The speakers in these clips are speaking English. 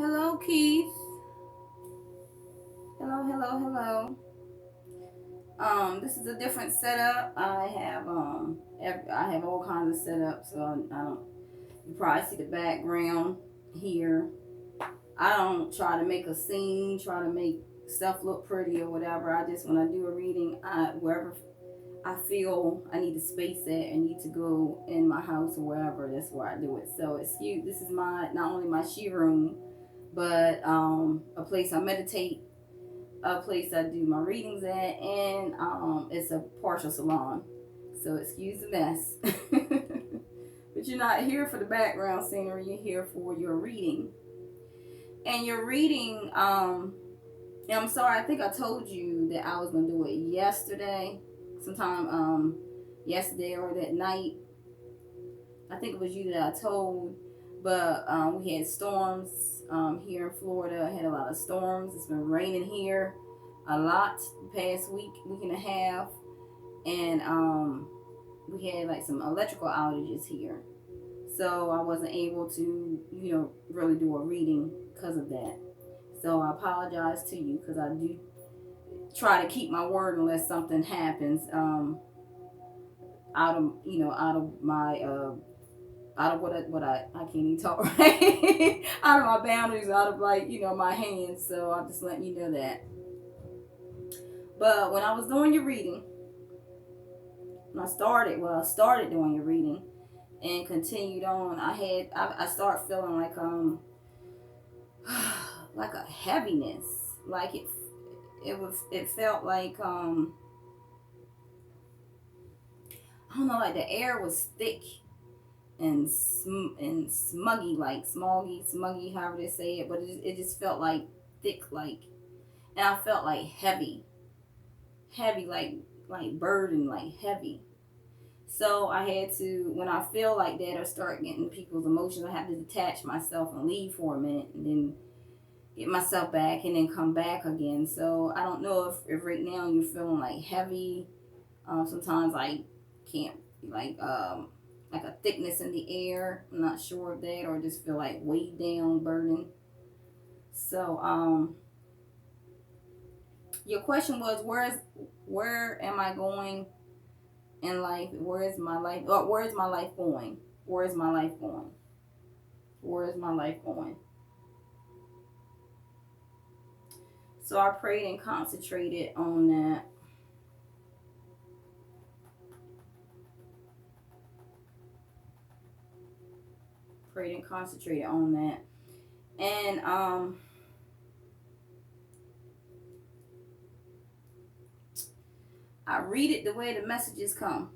Hello, Keith. Hello, hello, hello. This is a different setup. I have all kinds of setups, so I don't. You probably see the background here. I don't try to make a scene, try to make stuff look pretty or whatever. I just when I do a reading, wherever I feel I need to space it and need to go in my house or wherever, that's where I do it. So excuse. This is my not only my she room, but a place I meditate, a place I do my readings at, and it's a partial salon. So excuse the mess. But you're not here for the background scenery, you're here for your reading. And your reading, and I'm sorry, I think I told you that I was gonna do it yesterday, sometime yesterday or that night. I think it was you that I told, but we had storms here in Florida. I had a lot of storms. It's been raining here a lot the past week and a half, and we had like some electrical outages here. So I wasn't able to, really do a reading because of that. So I apologize to you because I do try to keep my word unless something happens out of my out of I can't even talk right out of my boundaries, out of my hands. So I'm just letting you know that. But when I was doing your reading, I started doing your reading and continued on. I started feeling like like a heaviness, like it felt like I don't know, like the air was thick and smuggy, like smuggy, however they say it. But it just felt like thick, like, and I felt like heavy, like burden, like heavy. So I had to, when I feel like that or start getting people's emotions, I have to detach myself and leave for a minute, and then get myself back, and then come back again. So I don't know if right now you're feeling like heavy. Sometimes I can't, like like a thickness in the air. I'm not sure of that, or just feel like weighed down, burden. So your question was, where am I going in life? Where is my life? Where is my life going? Where is my life going? Where is my life going? So I prayed and concentrated on that. Prayed and concentrated on that. And I read it the way the messages come.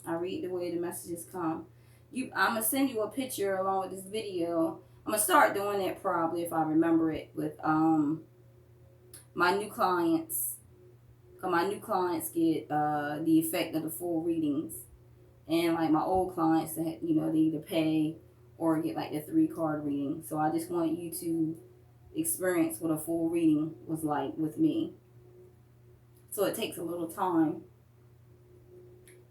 I read the way the messages come. I'm gonna send you a picture along with this video. I'm gonna start doing that probably if I remember it with my new clients. Cause my new clients get the effect of the full readings, and like my old clients that they either pay or get like the 3 card reading. So I just want you to experience what a full reading was like with me. So it takes a little time.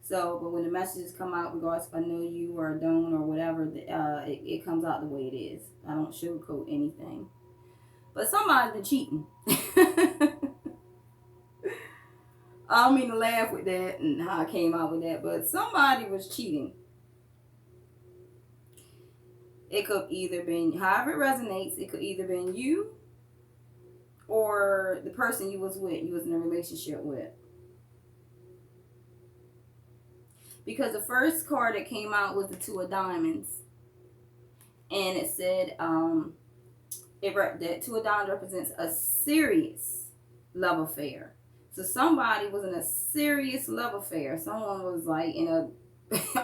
So, but when the messages come out, regardless if I know you or don't or whatever, it comes out the way it is. I don't sugarcoat anything. But somebody's been cheating. I don't mean to laugh with that and how I came out with that, but somebody was cheating. It could either been, however it resonates, it could either been you or the person you was in a relationship with. Because the first card that came out was the 2 of Diamonds, and it said that 2 of Diamonds represents a serious love affair. So somebody was in a serious love affair. Someone was like in a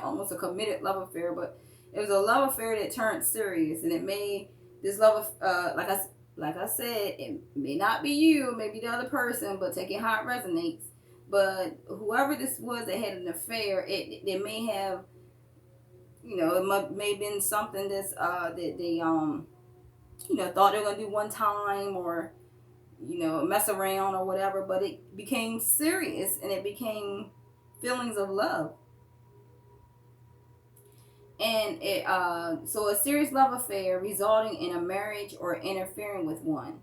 almost a committed love affair, but it was a love affair that turned serious, and it made this love like I said, it may not be you, maybe the other person, but take it how it resonates. But whoever this was that had an affair, it may have, may have been something that they thought they were gonna do one time, or mess around or whatever. But it became serious, and it became feelings of love. And so a serious love affair resulting in a marriage or interfering with one.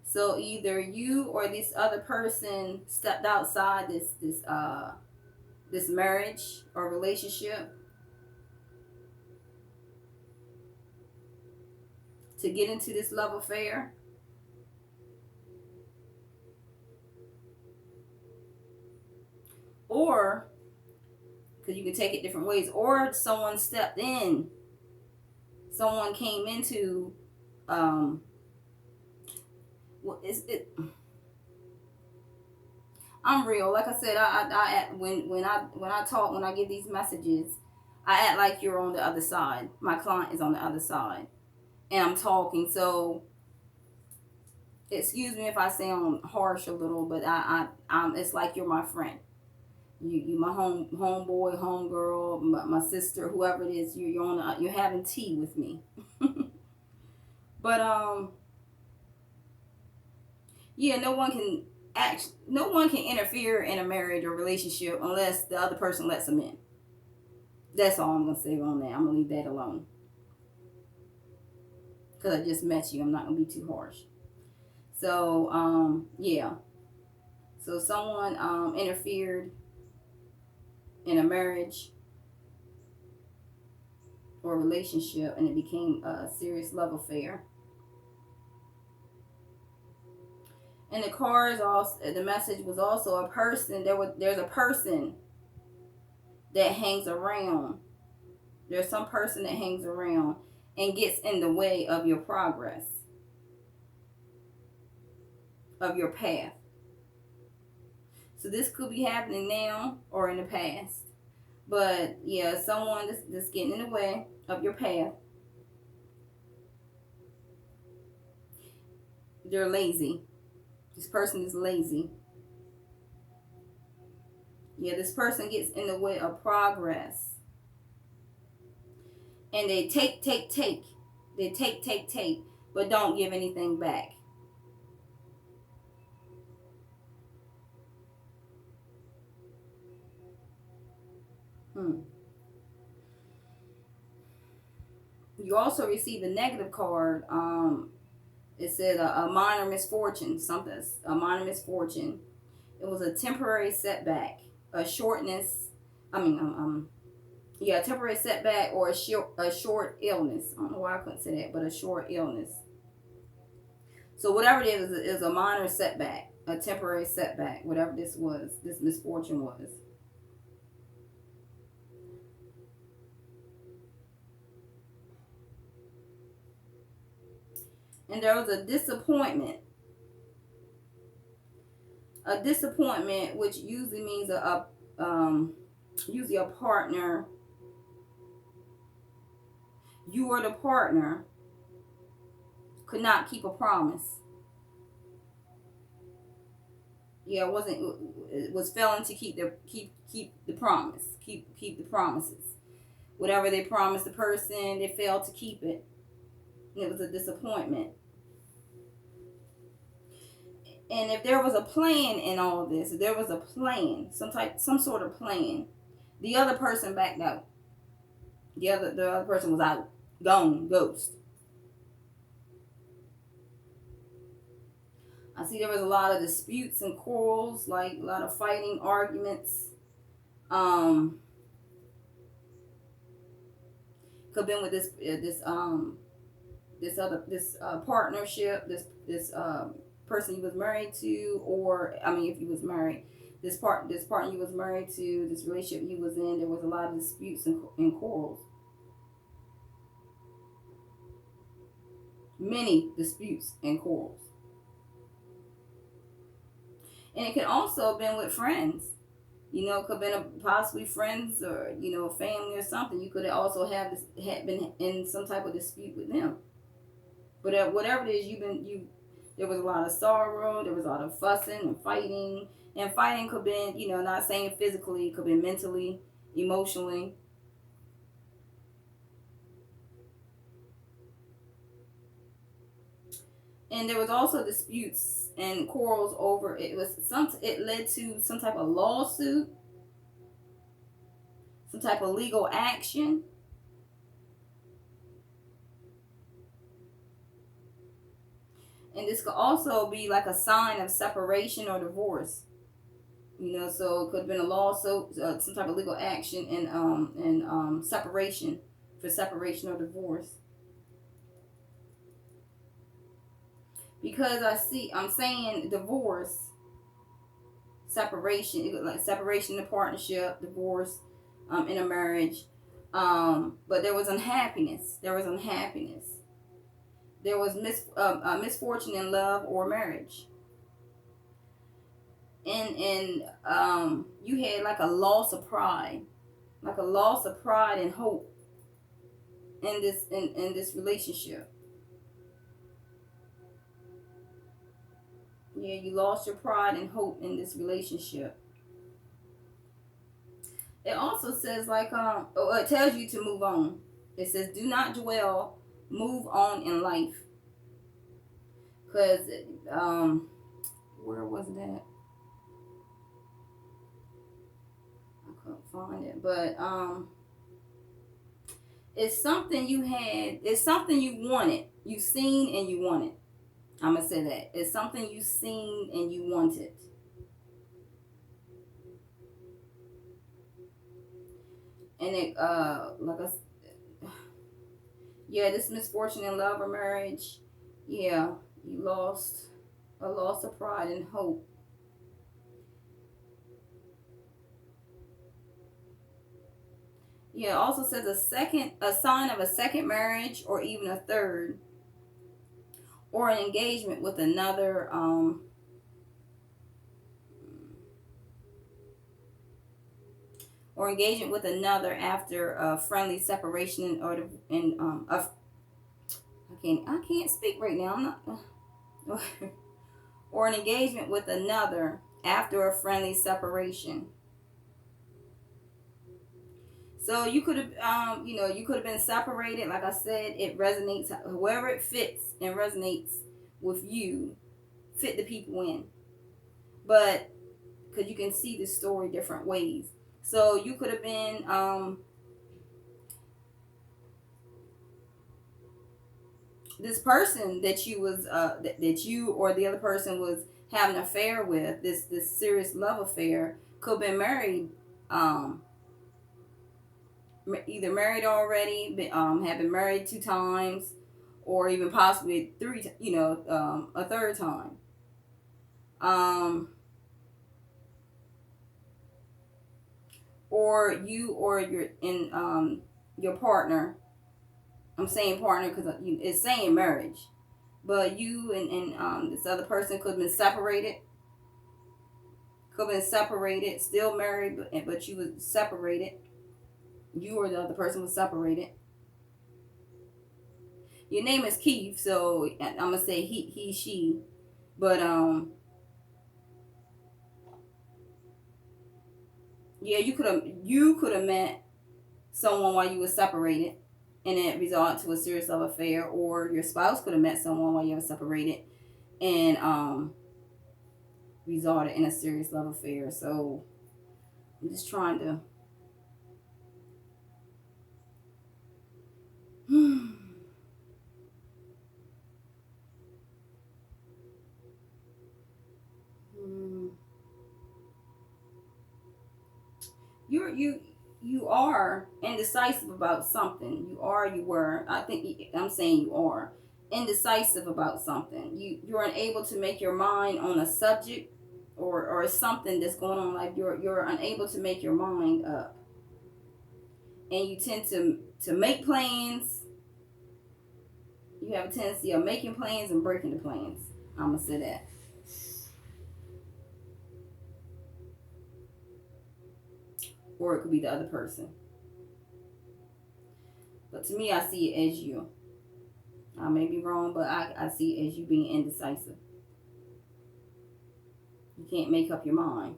So either you or this other person stepped outside this marriage or relationship to get into this love affair. Or, because you can take it different ways, or someone stepped in, someone came into, what is it? I'm real. Like I said, I act, when I give these messages, I act like you're on the other side. My client is on the other side, and I'm talking. So, excuse me if I sound harsh a little, but it's like you're my friend. You my homeboy, homegirl, my sister, whoever it is. You're having tea with me. But yeah, no one can interfere in a marriage or relationship unless the other person lets them in. That's all I'm gonna say on that. I'm gonna leave that alone because I just met you. I'm not gonna be too harsh. So yeah. So someone interfered in a marriage or relationship, and it became a serious love affair. And the cards also, the message was also a person. There's a person that hangs around. There's some person that hangs around and gets in the way of your progress, of your path. So this could be happening now or in the past. But yeah, someone that's getting in the way of your path. They're lazy. This person is lazy. Yeah, this person gets in the way of progress. And they take. They take, but don't give anything back. You also receive a negative card. It said a minor misfortune, something, a minor misfortune. It was a temporary setback, a shortness. I mean, yeah, a temporary setback or a short illness. I don't know why I couldn't say that, but a short illness. So whatever it is a minor setback, a temporary setback, whatever this misfortune was. And there was a disappointment. A disappointment, which usually means usually a partner. You or the partner could not keep a promise. Yeah, it was failing to keep the promise, keep the promises. Whatever they promised the person, they failed to keep it. And it was a disappointment. And if there was a plan in all this, if there was a plan, some sort of plan, the other person backed out. The other person was out, gone, ghost. I see there was a lot of disputes and quarrels, like a lot of fighting, arguments. Could have been with this partnership, this person you was married to, or I mean, if you was married, this partner you was married to, this relationship you was in, there was a lot of disputes and quarrels. Many disputes and quarrels. And it could also have been with friends. It could have been possibly friends or, family or something. You could have also had been in some type of dispute with them. But whatever it is, there was a lot of sorrow, there was a lot of fussing and fighting. And fighting could have been, not saying physically, it could have been mentally, emotionally. And there was also disputes and quarrels over it led to some type of lawsuit. some type of legal action. And this could also be like a sign of separation or divorce. So it could have been a lawsuit, some type of legal action, and separation, for separation or divorce. Because I'm saying divorce, separation, like separation in a partnership, divorce, in a marriage. But there was unhappiness. There was misfortune in love or marriage. And you had like a loss of pride, and hope in this relationship. Yeah, you lost your pride and hope in this relationship. It also says it tells you to move on. It says do not dwell, move on in life. Cause where was that? I couldn't find it, but it's something you had. It's something you wanted. You seen and you wanted. I'm gonna say that it's something you seen and you wanted. And it yeah, this misfortune in love or marriage. Yeah, you lost a loss of pride and hope. Yeah, it also says a sign of a second marriage or even a third, or an engagement with another. Or engagement with another after a friendly separation I can't speak right now. I'm not. Or an engagement with another after a friendly separation. So you could have, you could have been separated. Like I said, it resonates. Whoever it fits and resonates with you, fit the people in. But because you can see the story different ways. So you could have been this person that you was that you or the other person was having an affair with, this serious love affair, could have been married, um, either married already, have been married 2 times, or even possibly a third time. Um, or you or your partner. I'm saying partner because it's saying marriage, but you and this other person could have been separated. Still married, but you was separated. You or the other person was separated. Your name is Keith, so I'm gonna say he, she. But yeah, you could have met someone while you were separated, and it resulted to a serious love affair, or your spouse could have met someone while you were separated, and resulted in a serious love affair. So I'm just trying to. You are indecisive about something. You were. I'm saying you are indecisive about something. You're unable to make your mind on a subject, or something that's going on. Like you're unable to make your mind up, and you tend to make plans. You have a tendency of making plans and breaking the plans. I'm gonna say that. Or it could be the other person. But to me, I see it as you. I may be wrong, but I see it as you being indecisive. You can't make up your mind.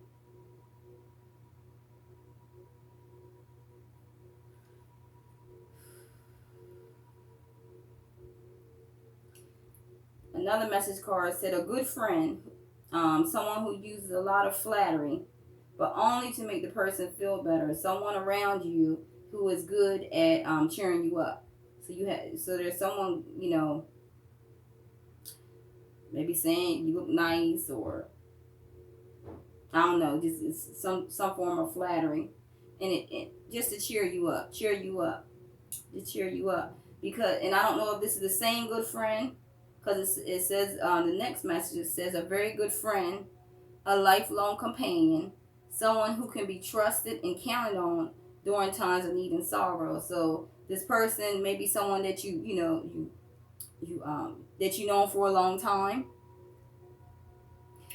Another message card said a good friend, someone who uses a lot of flattery, but only to make the person feel better. Someone around you who is good at cheering you up. So there's someone, maybe saying you look nice, or I don't know, just some form of flattery, and it just to cheer you up. Because, and I don't know if this is the same good friend, because it says on the next message, it says a very good friend, a lifelong companion, someone who can be trusted and counted on during times of need and sorrow. So this person may be someone that that you know for a long time,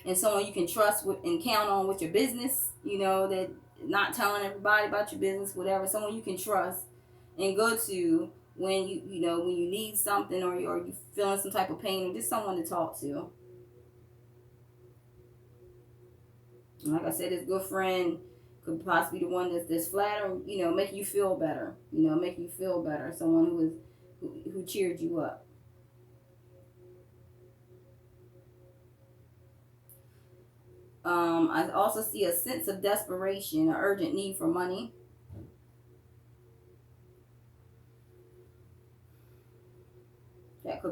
and someone you can trust with and count on with your business. That not telling everybody about your business, whatever. Someone you can trust and go to when when you need something, or you feeling some type of pain, or just someone to talk to. And like I said, this good friend could possibly be the one that's flattering, making you feel better. Making you feel better. Someone who cheered you up. I also see a sense of desperation, an urgent need for money. That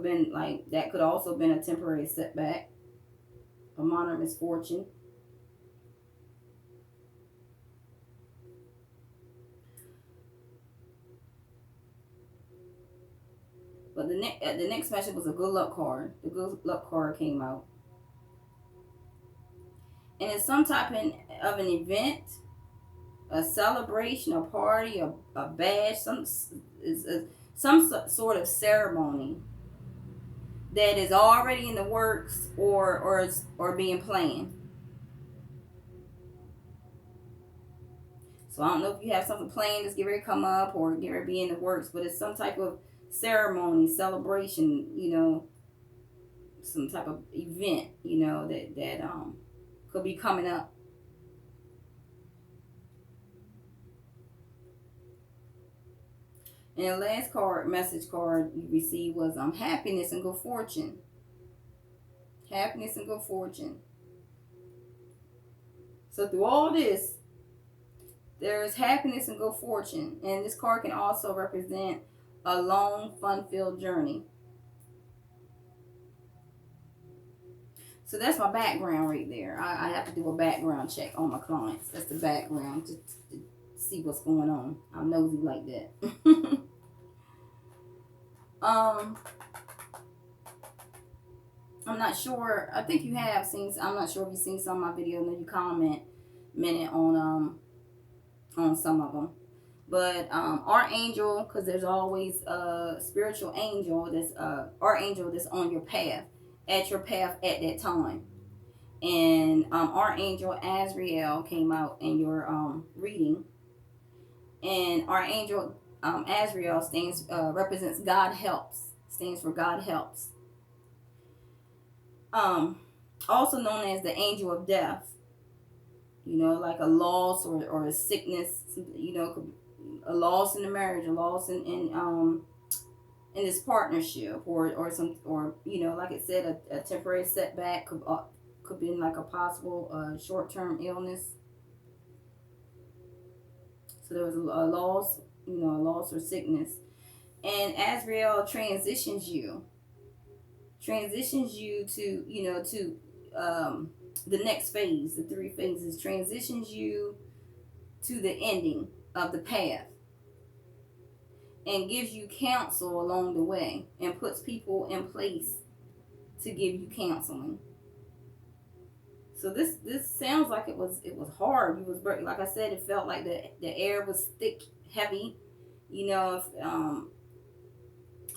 could also been a temporary setback, a minor misfortune. But the next message was a good luck card. The good luck card came out, and it's some type of an event, a celebration, a party, a badge, some sort of ceremony that is already in the works, or being planned. So I don't know if you have something planned that's get ready to come up, or get ready to be in the works, but it's some type of ceremony, celebration, some type of event, that could be coming up. And the last message card you received was happiness and good fortune. Happiness and good fortune. So through all this, there is happiness and good fortune. And this card can also represent a long, fun-filled journey. So that's my background right there. I have to do a background check on my clients. That's the background to see what's going on. I'm nosy like that. I'm not sure. I think you have seen. I'm not sure if you've seen some of my videos. And you comment minute on some of them. But archangel, because there's always a spiritual angel, that's archangel that's on your path, at that time. And archangel Azrael came out in your reading. And archangel Azrael represents God helps. Stands for God helps. Also known as the angel of death. Like a loss or a sickness. A loss in the marriage, a loss in this partnership, or like it said, a temporary setback could be like a possible short-term illness. So there was a loss, a loss or sickness, and Azrael transitions you to the next phase, the 3 phases, transitions you to the ending of the path, and gives you counsel along the way, and puts people in place to give you counseling. So this sounds like it was hard. You was, like I said, it felt like the air was thick, heavy.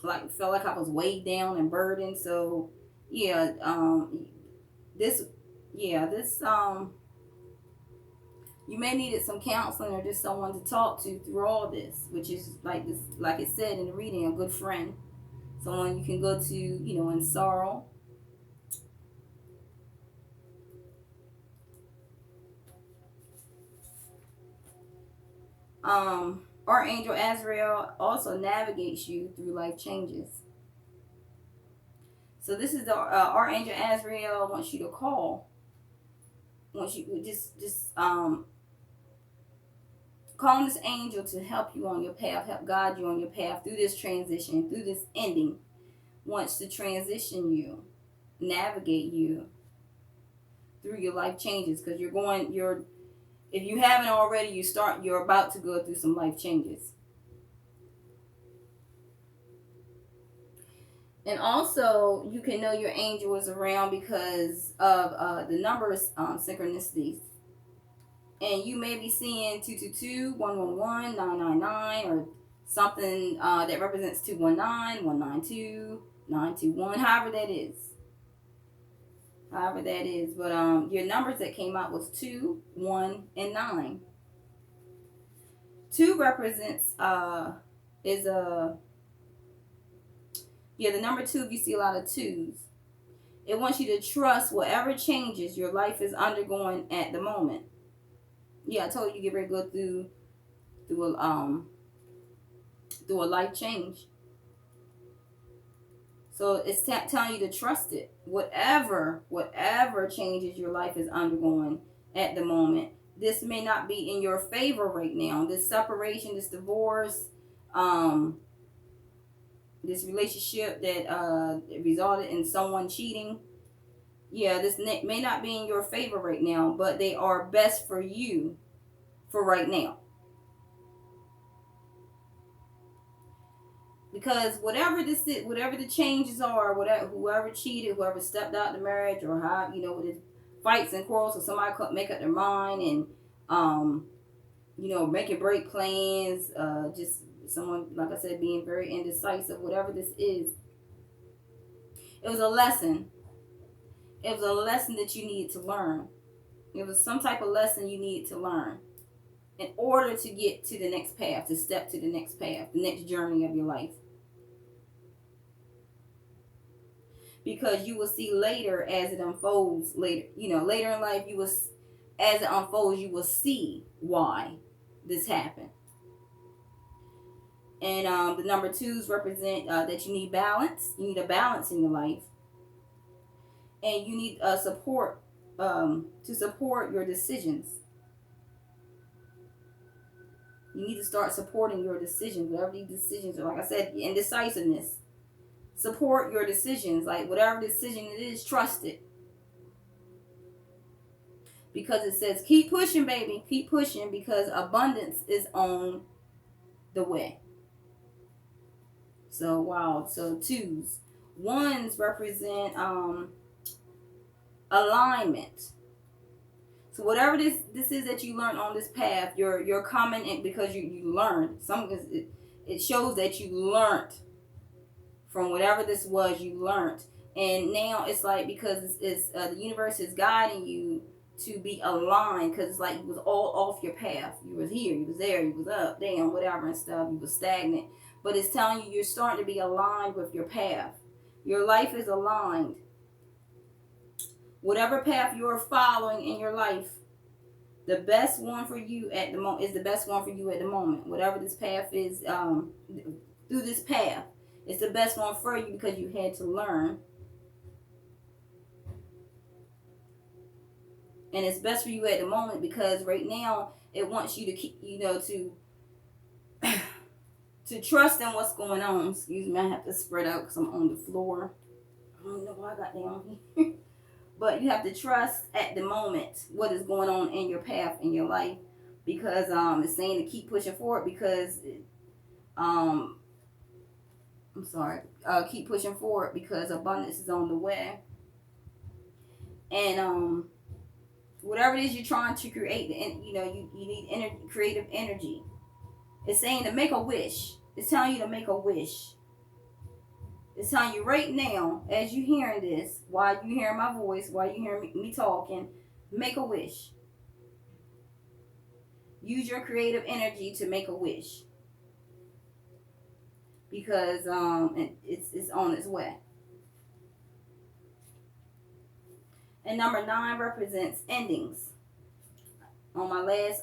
Like it felt like I was weighed down and burdened. So yeah, this you may needed some counseling, or just someone to talk to through all this, which is like it said in the reading, a good friend, someone you can go to, in sorrow. Archangel Azrael also navigates you through life changes. So this is the Archangel Azrael wants you to call. Once you just call this angel to help you on your path, help guide you on your path through this transition, through this ending. Wants to transition you, navigate you through your life changes, because you're if you haven't already, you're about to go through some life changes. And also, you can know your angel is around because of the numbers synchronicities. And you may be seeing 222, 111, 999, or something that represents 219, 192, 921, however that is. But your numbers that came out was 2, 1, and 9. 2 represents is a yeah, the number 2. If you see a lot of 2s, it wants you to trust whatever changes your life is undergoing at the moment. Yeah, I told you get ready to go through a life change. So it's telling you to trust it. Whatever changes your life is undergoing at the moment. This may not be in your favor right now. This separation, this divorce, this relationship that resulted in someone cheating. Yeah, this may not be in your favor right now, but they are best for you for right now. Because whatever this is, whatever the changes are, whatever whoever cheated, whoever stepped out the marriage, or how with the fights and quarrels, so somebody could make up their mind and make and break plans, just someone, like I said, being very indecisive. Whatever this is, it was a lesson. It was a lesson that you needed to learn. It was some type of lesson you needed to learn in order to get to the next path, to step to the next path, the next journey of your life. Because you will see later as it unfolds, later in life, as it unfolds, you will see why this happened. And the number 2s represent that you need balance. You need a balance in your life. And you need support to support your decisions. You need to start supporting your decisions, whatever these decisions are. Like I said, indecisiveness. Support your decisions. Like whatever decision it is, trust it. Because it says, keep pushing, baby. Keep pushing, because abundance is on the way. So, wow. So, 2s. 1s represent alignment. So whatever this is that you learned on this path, you're coming in because you learned. It shows that you learned from whatever this was. You learned, and now it's like, because it's the universe is guiding you to be aligned, because it's like you was all off your path. You was here, you was there, you was up, down, whatever and stuff. You was stagnant, but it's telling you you're starting to be aligned with your path. Your life is aligned. Whatever path you're following in your life, the best one for you at the moment is the best one for you at the moment. Whatever this path is, through this path, it's the best one for you because you had to learn. And it's best for you at the moment because right now it wants you to keep, to trust in what's going on. Excuse me, I have to spread out because I'm on the floor. I don't know why I got down here. But you have to trust at the moment what is going on in your path, in your life. Because it's saying to keep pushing forward because, keep pushing forward because abundance is on the way. And whatever it is you're trying to create, you need creative energy. It's saying to make a wish. It's telling you to make a wish. It's telling you right now, as you hearing this, while you hearing my voice, while you hearing me talking, make a wish. Use your creative energy to make a wish. Because it's on its way. And number 9 represents endings. On my last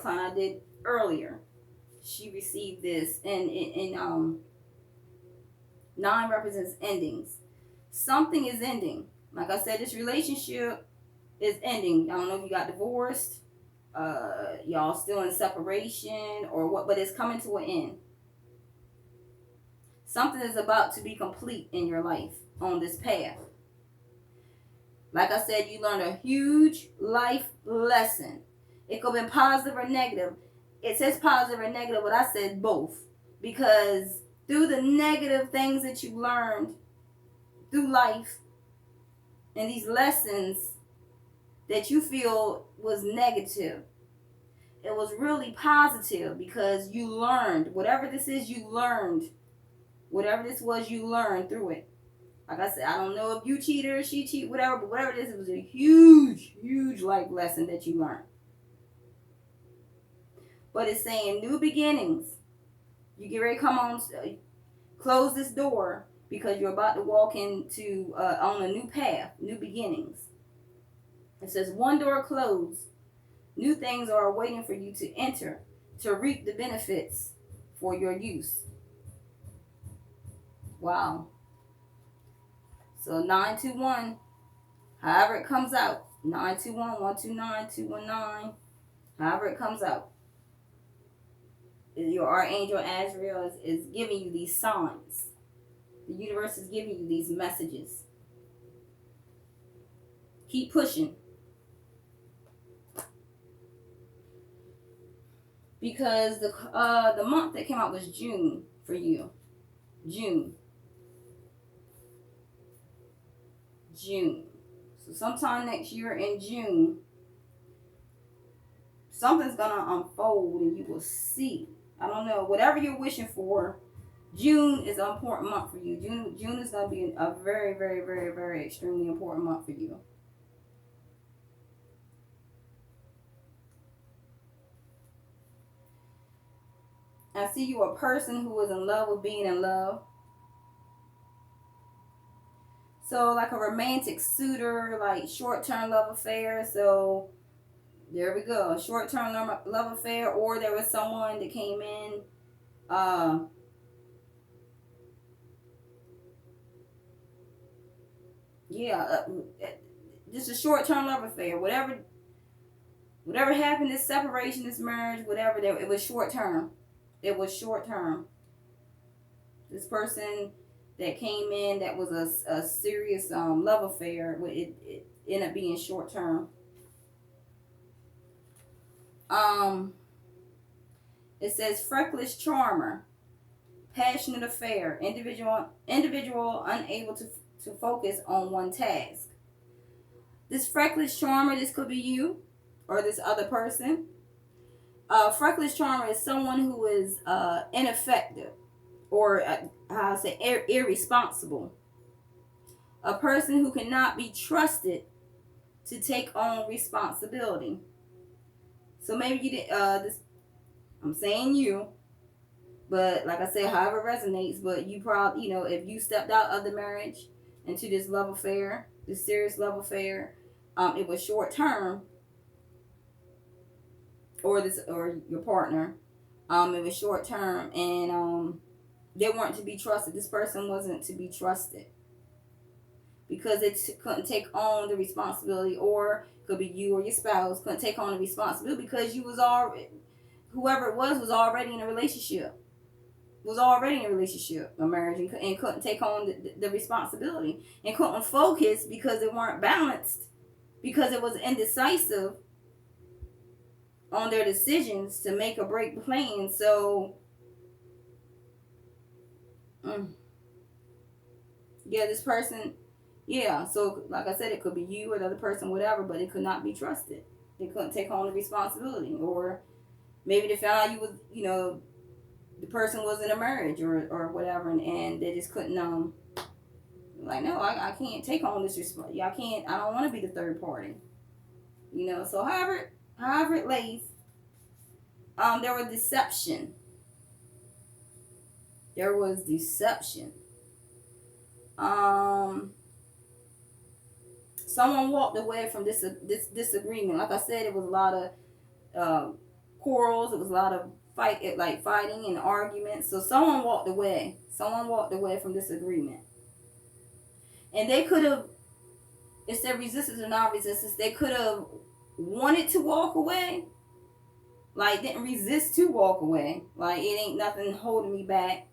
client I did earlier, she received this, and 9 represents endings. Something is ending. Like I said, this relationship is ending. I don't know if you got divorced, y'all still in separation or what, but it's coming to an end. Something is about to be complete in your life on this path. Like I said, you learned a huge life lesson. It could have been positive or negative. It says positive or negative, but I said both. Because through the negative things that you learned through life and these lessons that you feel was negative, it was really positive because you learned. Whatever this is, you learned. Whatever this was, you learned through it. Like I said, I don't know if you cheat or she cheat, whatever, but whatever it is, it was a huge, huge life lesson that you learned. But it's saying new beginnings. You get ready to come on, close this door because you're about to walk into on a new path, new beginnings. It says one door closed. New things are waiting for you to enter to reap the benefits for your use. Wow. So 921, however it comes out, 921, 129, 219, however it comes out. Your Archangel Azrael is giving you these signs. The universe is giving you these messages. Keep pushing. Because the month that came out was June for you. June. So sometime next year in June, something's gonna unfold and you will see. I don't know. Whatever you're wishing for, June is an important month for you. June is gonna be a very, very, very, very extremely important month for you. I see you a person who is in love with being in love. So like a romantic suitor, like short-term love affair. So there we go, a short-term love affair, or there was someone that came in, just a short-term love affair. Whatever happened, this separation, this marriage, whatever, it was short-term. It was short-term. This person that came in that was a serious love affair, it ended up being short-term. It says freckless charmer, passionate affair, individual unable to focus on one task. This freckless charmer, this could be you or this other person. Freckless charmer is someone who is ineffective or how I say irresponsible. A person who cannot be trusted to take on responsibility. So maybe you did this. I'm saying you, but like I said, however it resonates. But you probably, if you stepped out of the marriage into this love affair, this serious love affair, it was short term, or your partner, it was short term, and they weren't to be trusted. This person wasn't to be trusted because it couldn't take on the responsibility, or could be you or your spouse couldn't take on the responsibility because you was already, whoever it was already in a relationship. A marriage, and couldn't take on the responsibility, and couldn't focus because they weren't balanced, because it was indecisive on their decisions to make or break plans. So, this person, so like I said, it could be you or the other person, whatever, but it could not be trusted. They couldn't take on the responsibility, or maybe they found out you was, the person was in a marriage or whatever, and they just couldn't like, no, I can't take on this responsibility. I don't want to be the third party, so however it lays. There was deception. Someone walked away from this disagreement. Like I said, it was a lot of quarrels. It was a lot of fighting and arguments. So someone walked away. Someone walked away from this agreement. And they could have, instead of resistance or non-resistance, they could have wanted to walk away, like didn't resist to walk away, like it ain't nothing holding me back,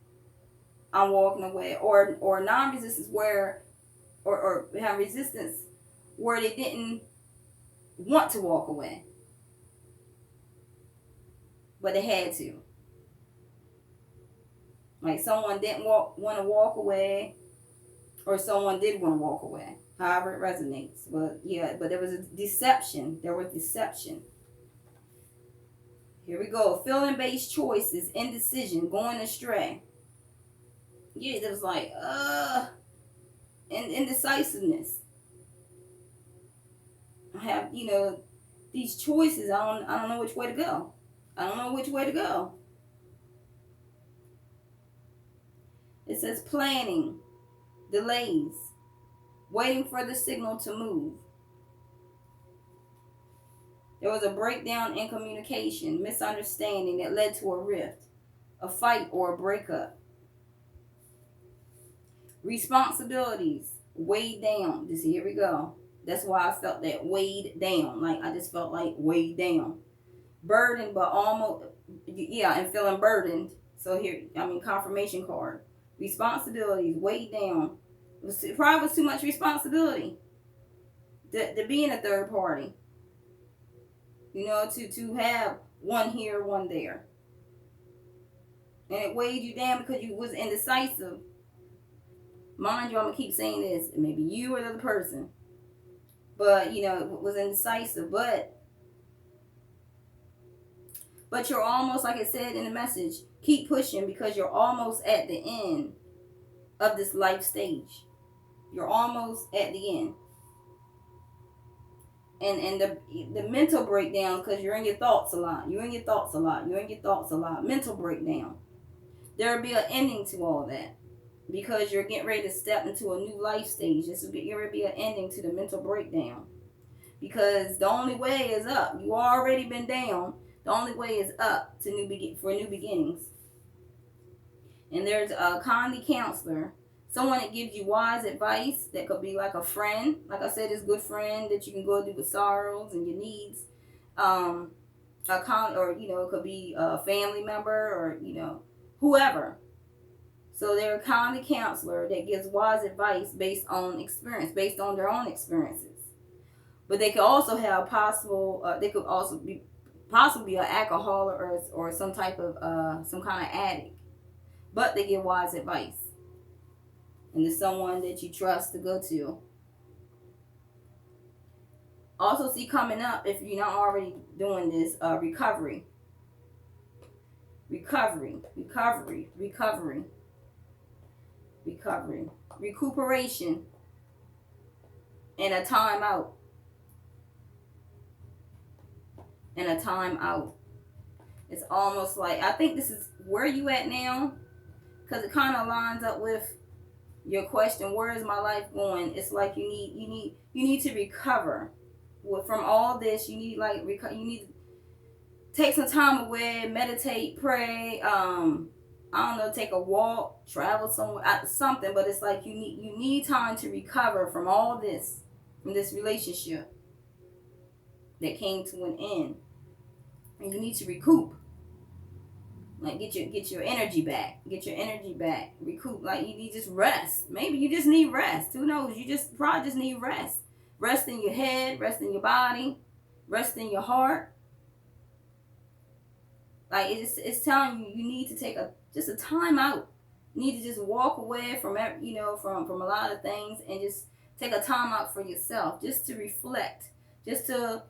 I'm walking away. Or non-resistance where, or have resistance where they didn't want to walk away, but they had to. Like someone didn't want to walk away, or someone did want to walk away. However it resonates. But yeah, but there was a deception. There was deception. Here we go. Feeling-based choices, indecision, going astray. Yeah, it was like, and indecisiveness. I have, these choices. I don't know which way to go. I don't know which way to go. It says planning, delays, waiting for the signal to move. There was a breakdown in communication, misunderstanding that led to a rift, a fight, or a breakup. Responsibilities weighed down. This here we go. That's why I felt that weighed down. Like I just felt like weighed down. Burdened, but almost, yeah, and feeling burdened. So here, confirmation card. Responsibilities weighed down. It probably was too much responsibility to be in a third party. To have one here, one there. And it weighed you down because you was indecisive. Mind you, I'm going to keep saying this. Maybe you or the other person. But, it was indecisive. But you're almost, like it said in the message, keep pushing because you're almost at the end of this life stage. You're almost at the end. And the mental breakdown, because you're in your thoughts a lot. Mental breakdown. There will be an ending to all that. Because you're getting ready to step into a new life stage. This will be an ending to the mental breakdown. Because the only way is up. You already been down. The only way is up for new beginnings. And there's a kindly counselor. Someone that gives you wise advice. That could be like a friend. Like I said, this good friend that you can go to with sorrows and your needs. Or it could be a family member or, whoever. So they're a kindly counselor that gives wise advice based on experience, based on their own experiences. But they could also have they could also be possibly an alcoholic or some type of, some kind of addict. But they give wise advice. And it's someone that you trust to go to. Also see coming up, if you're not already doing this, recovery. Recuperation. And a timeout. It's almost like, I think this is where you at now, because it kind of lines up with your question, where is my life going? It's like you need to recover from all this. You need to take some time away, meditate, pray, take a walk, travel somewhere, something. But it's like you need time to recover from all this, from this relationship that came to an end, and you need to recoup. Like get your energy back. Recoup. Like you just rest. Maybe you just need rest. Who knows? You probably just need rest. Rest in your head. Rest in your body. Rest in your heart. Like it's telling you need to take a time out. You need to just walk away from from a lot of things and just take a time out for yourself, just to reflect, on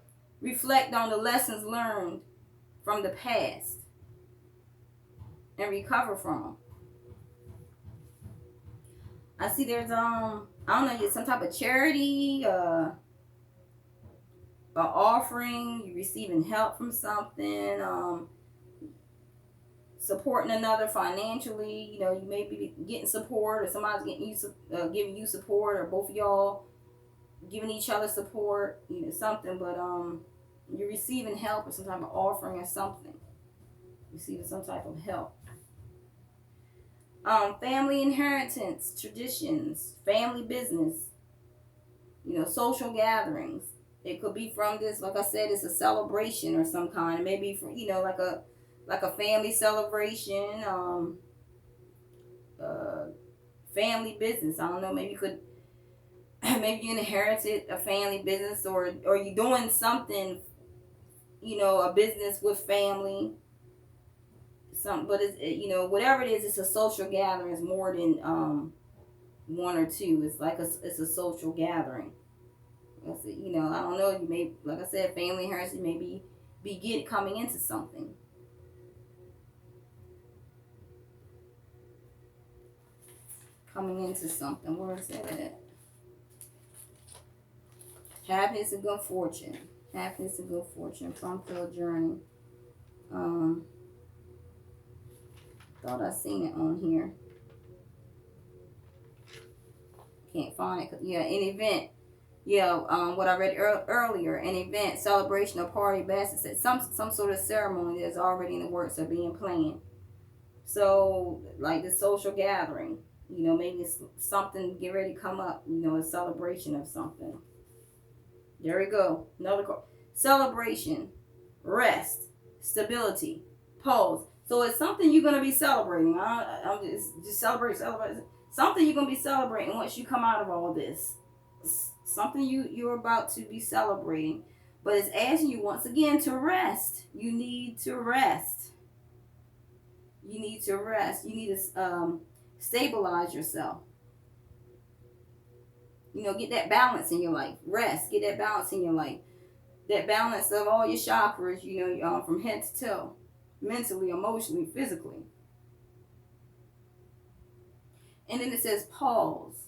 the lessons learned from the past. And recover from them. I see there's I don't know, some type of charity, an offering, you receiving help from something, supporting another financially. You may be getting support, or somebody's giving you support, or both of y'all giving each other support, something. But you're receiving help or some type of offering or something. Receiving some type of help. Family inheritance, traditions, family business. social gatherings. It could be from this, like I said, it's a celebration or some kind. Maybe for like a family celebration, uh, family business. I don't know. Maybe you could maybe you inherited a family business, or you doing something, a business with family. But whatever it is, it's a social gathering. It's more than one or two. It's like it's a social gathering. I don't know. You may, like I said, family heritage, maybe coming into something. Coming into something. Where is that at? Happiness and good fortune. Happiness and good fortune. Fun-filled journey. Um, Thought I seen it on here. Can't find it. Yeah, an event. Yeah, what I read earlier, an event, celebration, or party, basket, some sort of ceremony that's already in the works or being planned. So, like the social gathering, maybe it's something get ready to come up, a celebration of something. There we go. Another card. Celebration, rest, stability, pause. So it's something you're gonna be celebrating. I'm just celebrate. Something you're gonna be celebrating once you come out of all this. Something you're about to be celebrating, but it's asking you once again to rest. You need to rest. You need to rest. You need to stabilize yourself. Get that balance in your life. Rest. Get that balance in your life. That balance of all your chakras. From head to toe, mentally, emotionally, physically. And then it says pause.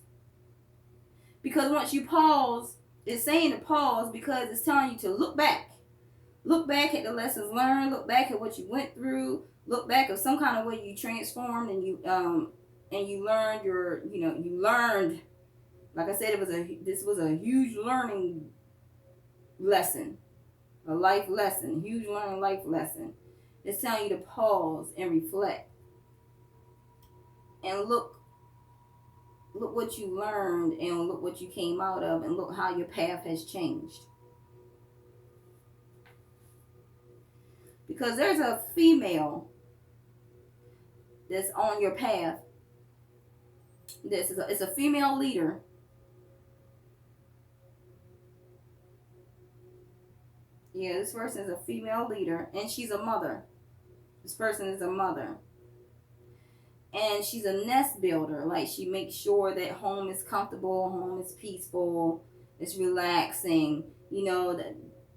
Because once you pause, it's saying to pause because it's telling you to look back. Look back at the lessons learned. Look back at what you went through. Look back at some kind of way you transformed and you learned you learned. Like I said, this was a huge learning lesson, a life lesson, huge learning life lesson. It's telling you to pause and reflect and look what you learned and look what you came out of and look how your path has changed. Because there's a female that's on your path. It's a female leader. Yeah, this person is a female leader and she's a mother. This person is a mother. And she's a nest builder. Like she makes sure that home is comfortable, home is peaceful, it's relaxing. That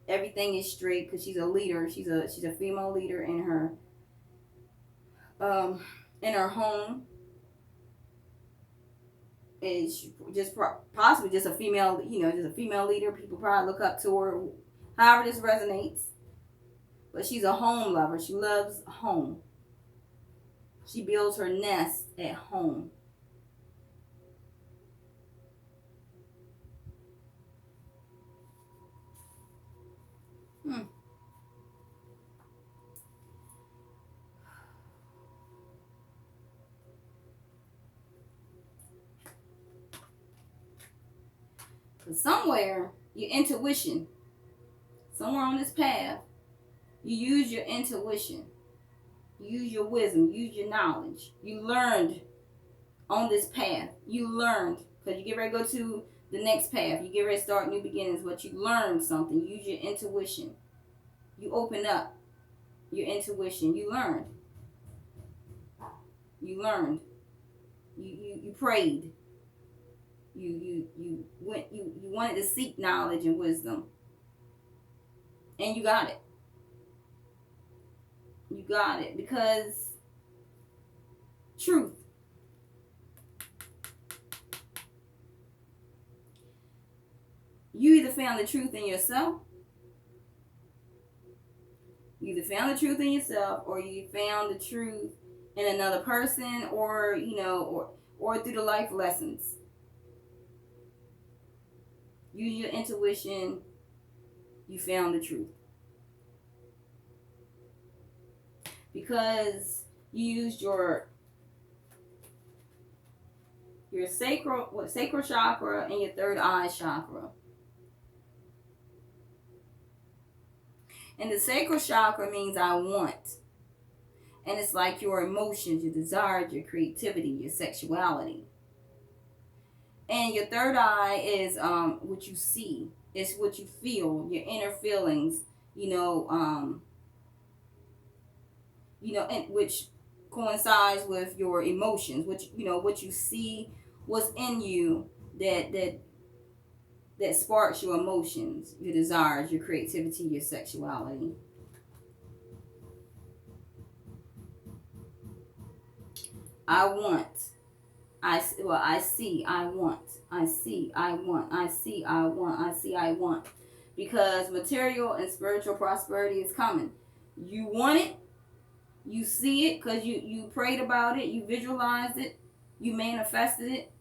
everything is straight because she's a leader. She's a female leader in her home. And she just possibly just a female, just a female leader. People probably look up to her. However, this resonates. But she's a home lover. She loves home. She builds her nest at home. Somewhere, your intuition, somewhere on this path, you use your intuition. You use your wisdom. You use your knowledge. You learned on this path. You learned. Because you get ready to go to the next path. You get ready to start new beginnings. But you learned something. You use your intuition. You open up your intuition. You learned. You learned. You prayed. You wanted to seek knowledge and wisdom. And you got it. You got it. Because truth. You either found the truth in yourself. You either found the truth in yourself, or you found the truth in another person, or through the life lessons. Use your intuition. You found the truth. Because you used your your sacral chakra and your third eye chakra. And the sacral chakra means I want. And it's like your emotions, your desires, your creativity, your sexuality. And your third eye is what you see. It's what you feel, your inner feelings, and which coincides with your emotions, which what you see, what's in you that sparks your emotions, your desires, your creativity, your sexuality. I want. I see, I want. I see, I want. I see, I want. I see, I want. Because material and spiritual prosperity is coming. You want it, you see it because you prayed about it, you visualized it, you manifested it.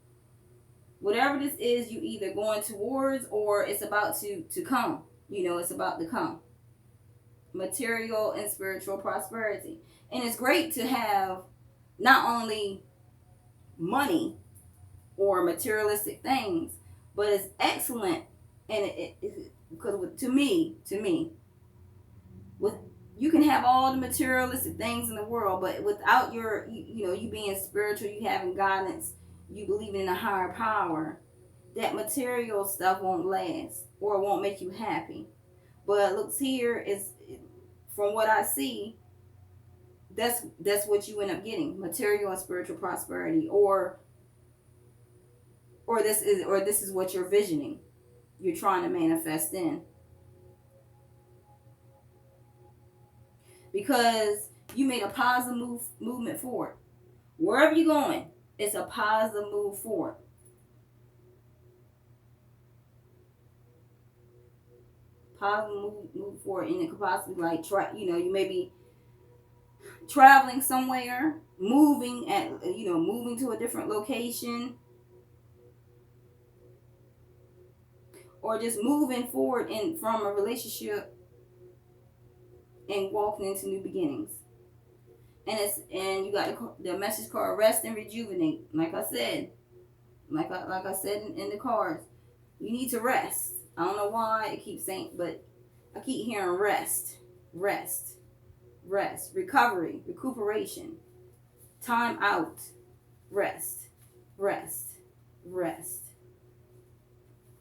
Whatever this is, you either going towards or it's about to come. It's about to come. Material and spiritual prosperity. And it's great to have not only money or materialistic things, but it's excellent. And because to me, with you can have all the materialistic things in the world, but without you being spiritual, you having guidance, you believing in a higher power, that material stuff won't last or won't make you happy. But looks here is, from what I see, that's what you end up getting: material and spiritual prosperity, or this is what you're visioning, you're trying to manifest in. Because you made a positive movement forward. Wherever you're going, it's a positive move forward. Positive move forward, and it could possibly like you may be traveling somewhere, moving to a different location, or just moving forward from a relationship and walking into new beginnings. And you got the message called rest and rejuvenate. Like I said, in the cards, you need to rest. I don't know why it keeps saying, but I keep hearing rest, recovery, recuperation, time out, rest.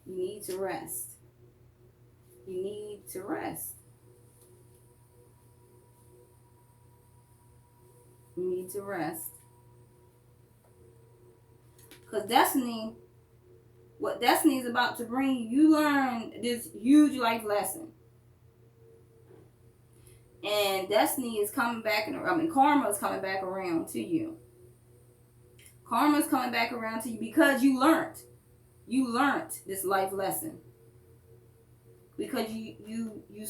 You need to rest. You need to rest. You need to rest. Because what destiny is about to bring you, learn this huge life lesson. And destiny is coming back, karma is coming back around to you. Karma is coming back around to you because you learned this life lesson. Because you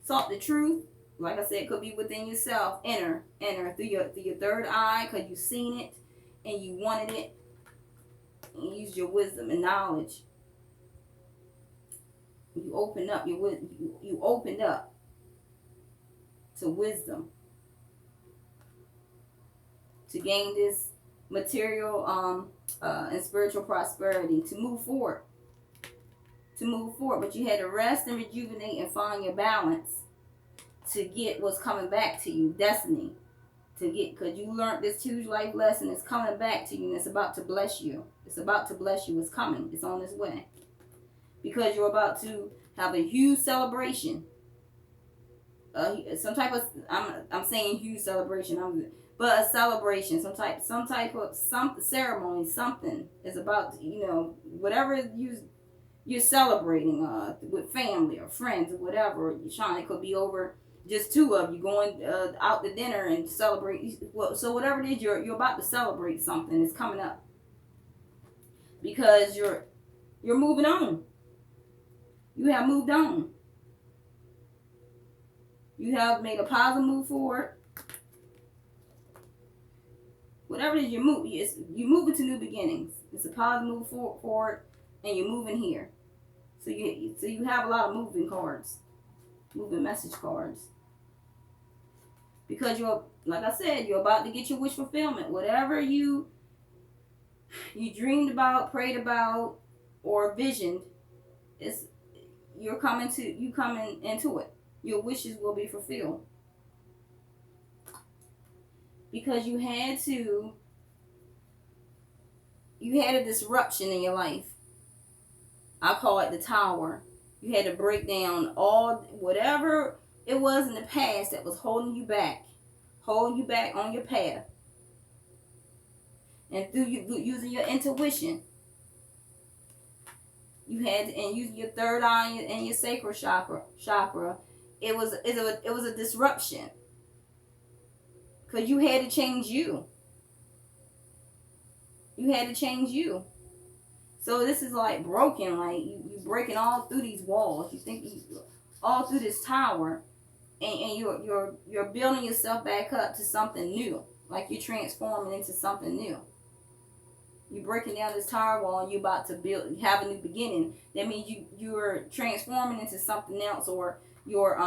sought the truth. Like I said, it could be within yourself. Enter through your third eye, because you seen it and you wanted it, and you used your wisdom and knowledge. You opened up you opened up to wisdom to gain this material and spiritual prosperity, to move forward. But you had to rest and rejuvenate and find your balance to get what's coming back to you, destiny. Because you learned this huge life lesson. It's coming back to you, and it's about to bless you. It's coming. It's on its way. Because you're about to have a huge celebration. Some type of, I'm saying huge celebration. But a celebration, some type of ceremony, something is about to, whatever you're celebrating with family or friends or whatever. It could be over just two of you going out to dinner and celebrate. So whatever it is, you're about to celebrate something. It's coming up because you're moving on. You have moved on. You have made a positive move forward. Whatever it is, you're moving to new beginnings. It's a positive move forward, and you're moving here. So you have a lot of moving message cards. Because like I said, you're about to get your wish fulfillment. Whatever you you dreamed about, prayed about, or visioned, it's you coming into it. Your wishes will be fulfilled because you had a disruption in your life. I call it the tower. You had to break down all whatever it was in the past that was holding you back on your path. And through you using your intuition, you had and using your third eye and your sacral chakra. It was a disruption because you had to change you. You had to change you. So this is like broken, like you breaking all through these walls. You think all through this tower, and you're building yourself back up to something new. Like you're transforming into something new. You're breaking down this tower wall and you're about to have a new beginning. That means you're transforming into something else, or your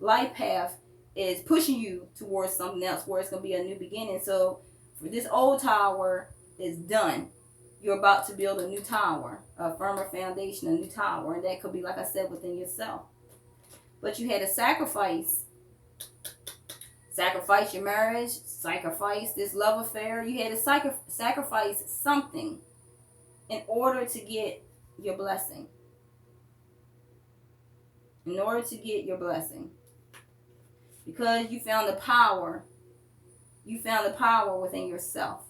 life path is pushing you towards something else where it's gonna be a new beginning. So for this old tower is done. You're about to build a new tower, a firmer foundation, a new tower, and that could be, like I said, within yourself. But you had to sacrifice your marriage, sacrifice this love affair. You had to sacrifice something in order to get your blessing. In order to get your blessing. Because you found the power. You found the power within yourself.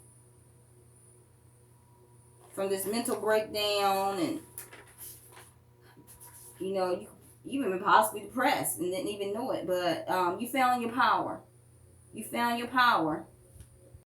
From this mental breakdown, and you even possibly depressed and didn't even know it, but you found your power. You found your power,